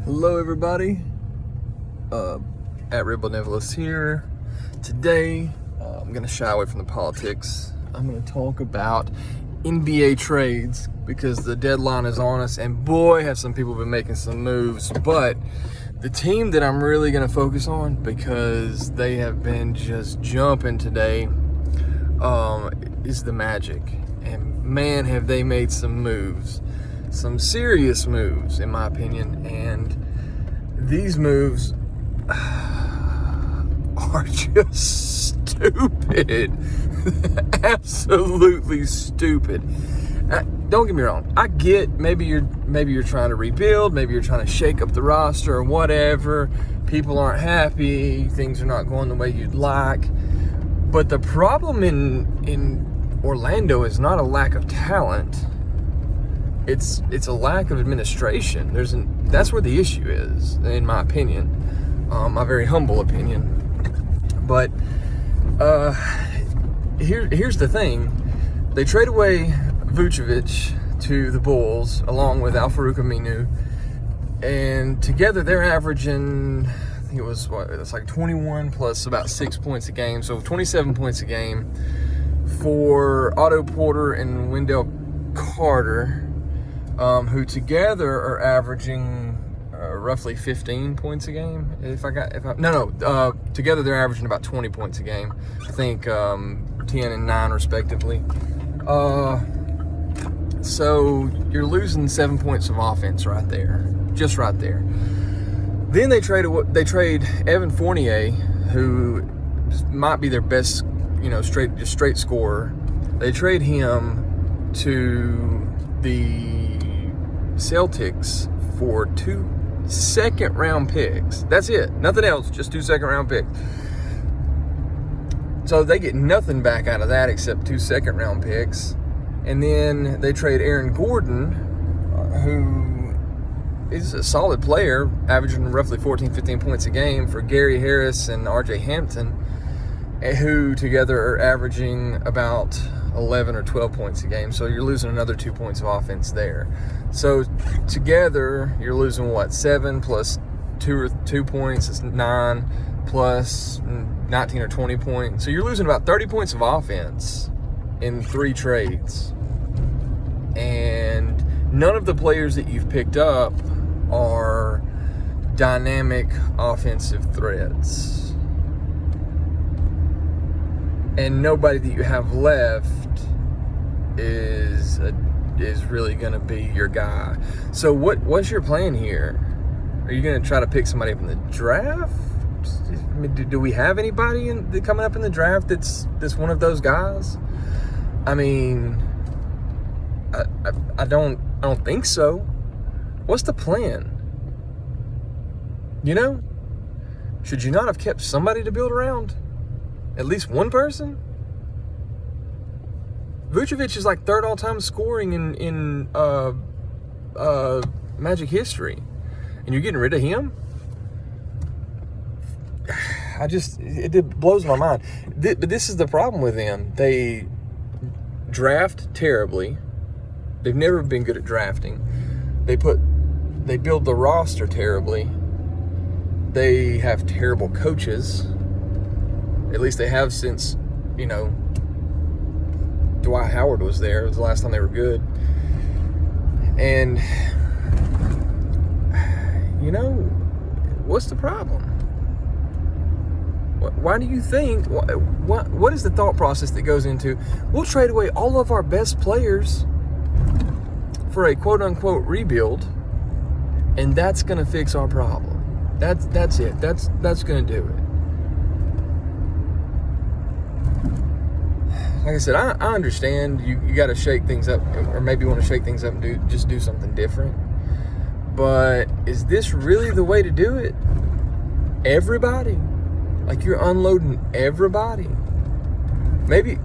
Hello everybody, at Red Benevolence here. Today, I'm going to shy away from the politics. I'm going to talk about NBA trades because the deadline is on us, and boy, have some people been making some moves. But the team that I'm really going to focus on, because they have been just jumping today, is the Magic. And man, have they made some moves. Some serious moves, in my opinion, and these moves are just stupid. Absolutely stupid. Don't get me wrong. I get maybe you're trying to rebuild, maybe you're trying to shake up the roster or whatever. People aren't happy, things are not going the way you'd like. But the problem in Orlando is not a lack of talent. It's a lack of administration. That's where the issue is, in my opinion, my very humble opinion. But here's the thing: they trade away Vucevic to the Bulls along with Al-Farouq Aminu, and together they're averaging, I think it's like 21 plus about 6 points a game, so 27 points a game for Otto Porter and Wendell Carter. Who together are averaging roughly 15 points a game. Together they're averaging about 20 points a game. I think 10 and 9 respectively. So you're losing 7 points of offense right there, just right there. Then they trade Evan Fournier, who might be their best, straight scorer. They trade him to the Celtics for 2 second-round picks. That's it. Nothing else. Just 2 second-round picks. So they get nothing back out of that except 2 second-round picks. And then they trade Aaron Gordon, who is a solid player, averaging roughly 14, 15 points a game, for Gary Harris and RJ Hampton, who together are averaging about 11 or 12 points a game. So you're losing another 2 points of offense there. So together you're losing 7 plus 2 points is 9 plus 19 or 20 points. So you're losing about 30 points of offense in 3 trades. And none of the players that you've picked up are dynamic offensive threats. And nobody that you have left is really going to be your guy. So what's your plan here? Are you going to try to pick somebody up in the draft? I mean, do we have anybody coming up in the draft that's one of those guys? I mean, I don't think so. What's the plan? Should you not have kept somebody to build around? At least one person? Vucevic is like 3rd all-time scoring in Magic history, and you're getting rid of him? It blows my mind. But this is the problem with them. They draft terribly. They've never been good at drafting. They build the roster terribly. They have terrible coaches. At least they have since, Dwight Howard was there. It was the last time they were good. And, what's the problem? Why do you think, what is the thought process that goes into, we'll trade away all of our best players for a quote-unquote rebuild, and that's going to fix our problem. That's it. That's going to do it. Like I said, I understand you got to shake things up, or maybe you want to shake things up and do something different. But is this really the way to do it? Everybody? Like, you're unloading everybody? Maybe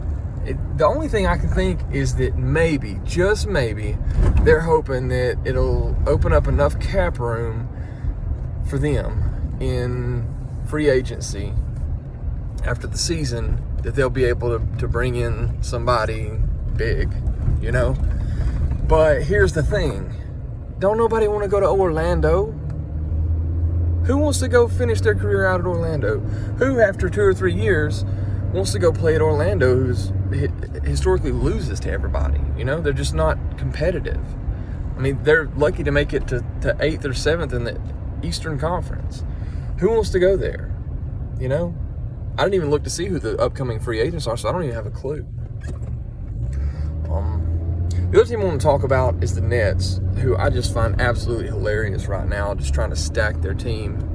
the only thing I can think is that maybe, just maybe, they're hoping that it'll open up enough cap room for them in free agency after the season that they'll be able to bring in somebody big, But here's the thing. Don't nobody want to go to Orlando. Who wants to go finish their career out at Orlando? Who, after 2 or 3 years, wants to go play at Orlando who's historically loses to everybody? You know, they're just not competitive. I mean, they're lucky to make it to 8th or 7th in the Eastern Conference. Who wants to go there? You know? I didn't even look to see who the upcoming free agents are, so I don't even have a clue. The other team I want to talk about is the Nets, who I just find absolutely hilarious right now, just trying to stack their team.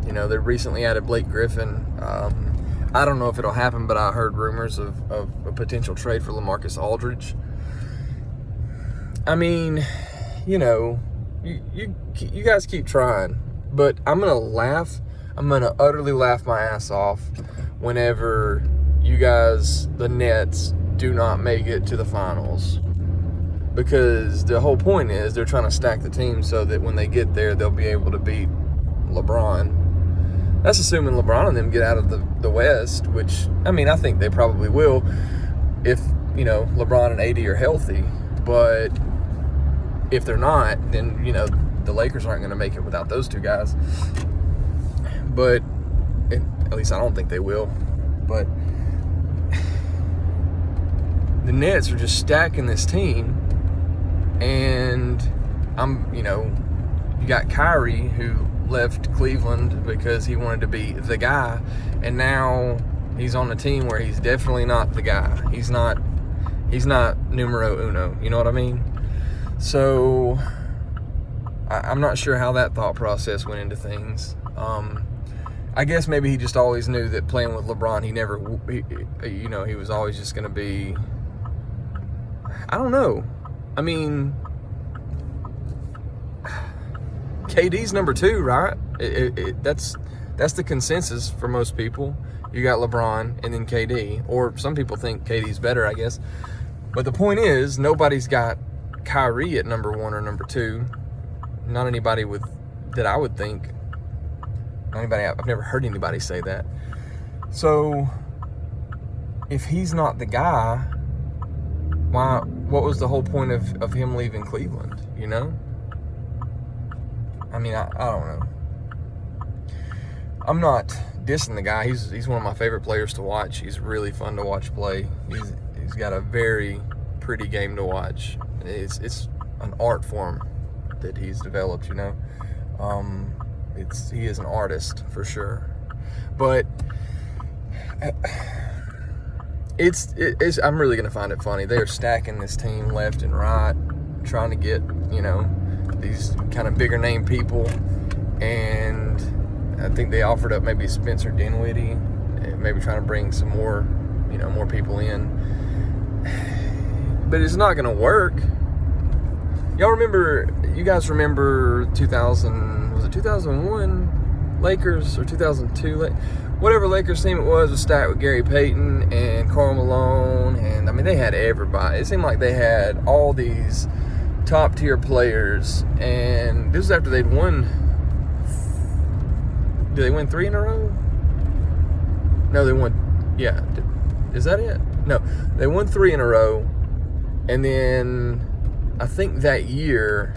You know, they recently added Blake Griffin. I don't know if it'll happen, but I heard rumors of a potential trade for LaMarcus Aldridge. I mean, you know, you guys keep trying, but I'm going to laugh. I'm going to utterly laugh my ass off whenever you guys, the Nets, do not make it to the finals. Because the whole point is they're trying to stack the team so that when they get there, they'll be able to beat LeBron. That's assuming LeBron and them get out of the West, which, I mean, I think they probably will if, you know, LeBron and AD are healthy. But if they're not, then, you know, the Lakers aren't going to make it without those two guys. But, at least I don't think they will. But the Nets are just stacking this team. And you know, you got Kyrie, who left Cleveland because he wanted to be the guy, and now he's on a team where he's definitely not the guy. He's not numero uno. You know what I mean? So I'm not sure how that thought process went into things. I guess maybe he just always knew that playing with LeBron, he was always just going to be. I don't know. I mean, KD's number 2, right? That's the consensus for most people. You got LeBron and then KD, or some people think KD's better, I guess. But the point is, nobody's got Kyrie at number 1 or number 2. Not anybody that I would think. I've never heard anybody say that. So, if he's not the guy, what was the whole point of him leaving Cleveland, you know? I mean, I don't know. I'm not dissing the guy. He's one of my favorite players to watch. He's really fun to watch play. He's got a very pretty game to watch. It's an art form that he's developed, you know? He is an artist for sure. But I'm really gonna find it funny. They're stacking this team left and right, trying to get, you know, these kind of bigger name people, and I think they offered up maybe Spencer Dinwiddie, maybe trying to bring some more, you know, more people in. But it's not gonna work. You guys remember 2001 Lakers or 2002? Whatever Lakers team it was stacked with Gary Payton and Karl Malone, and I mean, they had everybody. It seemed like they had all these top tier players, and this was after they'd won. Did they win 3 in a row? No, they won. Yeah, is that it? No, they won 3 in a row, and then I think that year,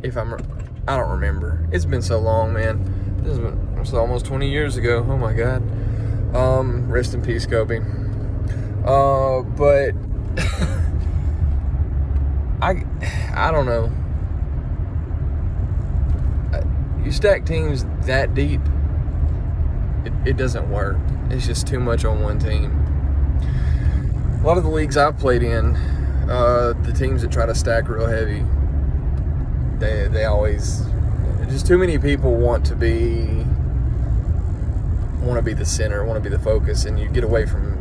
I don't remember. It's been so long, man. It's almost 20 years ago. Oh my God. Rest in peace, Kobe. But I don't know. You stack teams that deep, it doesn't work. It's just too much on one team. A lot of the leagues I've played in, the teams that try to stack real heavy, they always, just too many people want to be the center, want to be the focus, and you get away from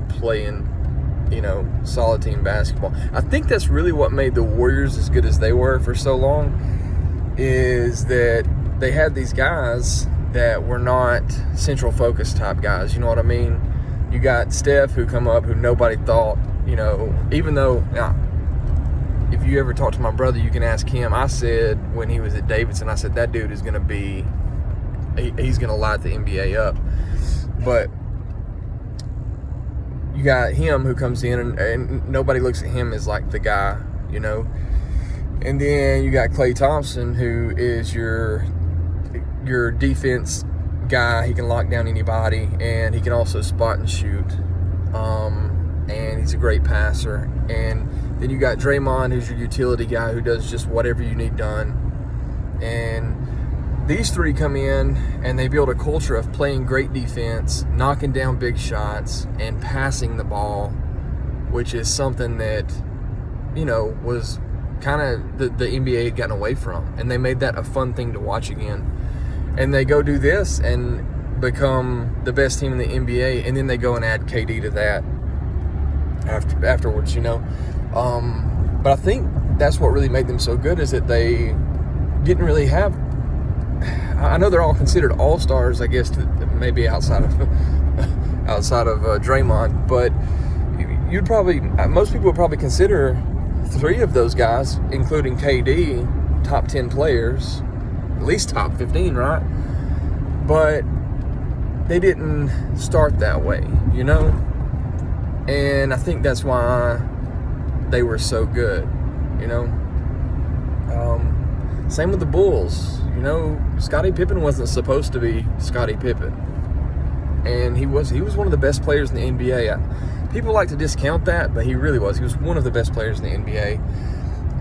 playing, you know, solid team basketball. I think that's really what made the Warriors as good as they were for so long, is that they had these guys that were not central focus type guys. You know what I mean? You got Steph, who come up, who nobody thought, you know, even though, if you ever talk to my brother, you can ask him. I said when he was at Davidson, I said that dude is going to be, he's going to light the NBA up. But you got him who comes in, and nobody looks at him as like the guy, you know. And then you got Klay Thompson, who is your your defense guy. He can lock down anybody, and he can also spot and shoot. And he's a great passer. And then you got Draymond, who's your utility guy, who does just whatever you need done. And these three come in, and they build a culture of playing great defense, knocking down big shots, and passing the ball, which is something that, you know, was kind of the NBA had gotten away from. And they made that a fun thing to watch again. And they go do this and become the best team in the NBA, and then they go and add KD to that afterwards, you know. But I think that's what really made them so good, is that they didn't really have, I know they're all considered all-stars, I guess, maybe outside of Draymond, but you'd probably, most people would probably consider three of those guys, including KD, top 10 players, at least top 15, right? But they didn't start that way, you know? And I think that's why they were so good, you know? Same with the Bulls, you know? Scottie Pippen wasn't supposed to be Scottie Pippen. And he was one of the best players in the NBA. People like to discount that, but he really was. He was one of the best players in the NBA.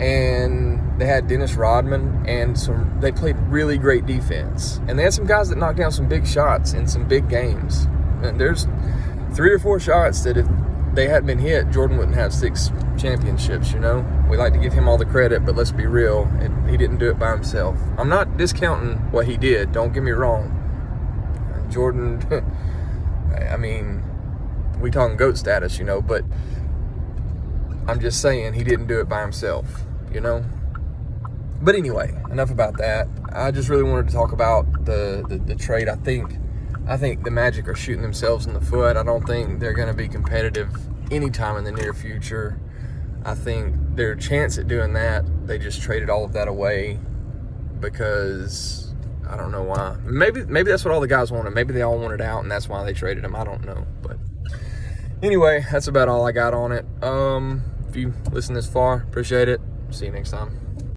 And they had Dennis Rodman, and they played really great defense. And they had some guys that knocked down some big shots in some big games. And there's 3 or 4 shots that if they hadn't been hit, Jordan wouldn't have 6 championships, you know? We like to give him all the credit, but let's be real, he didn't do it by himself. I'm not discounting what he did, don't get me wrong. Jordan, I mean, we talking GOAT status, you know, but I'm just saying he didn't do it by himself, you know? But anyway, enough about that. I just really wanted to talk about the trade. I think the Magic are shooting themselves in the foot. I don't think they're going to be competitive anytime in the near future. I think their chance at doing that, they just traded all of that away because I don't know why. Maybe that's what all the guys wanted. Maybe they all wanted out, and that's why they traded him. I don't know. But anyway, that's about all I got on it. If you listen this far, appreciate it. See you next time.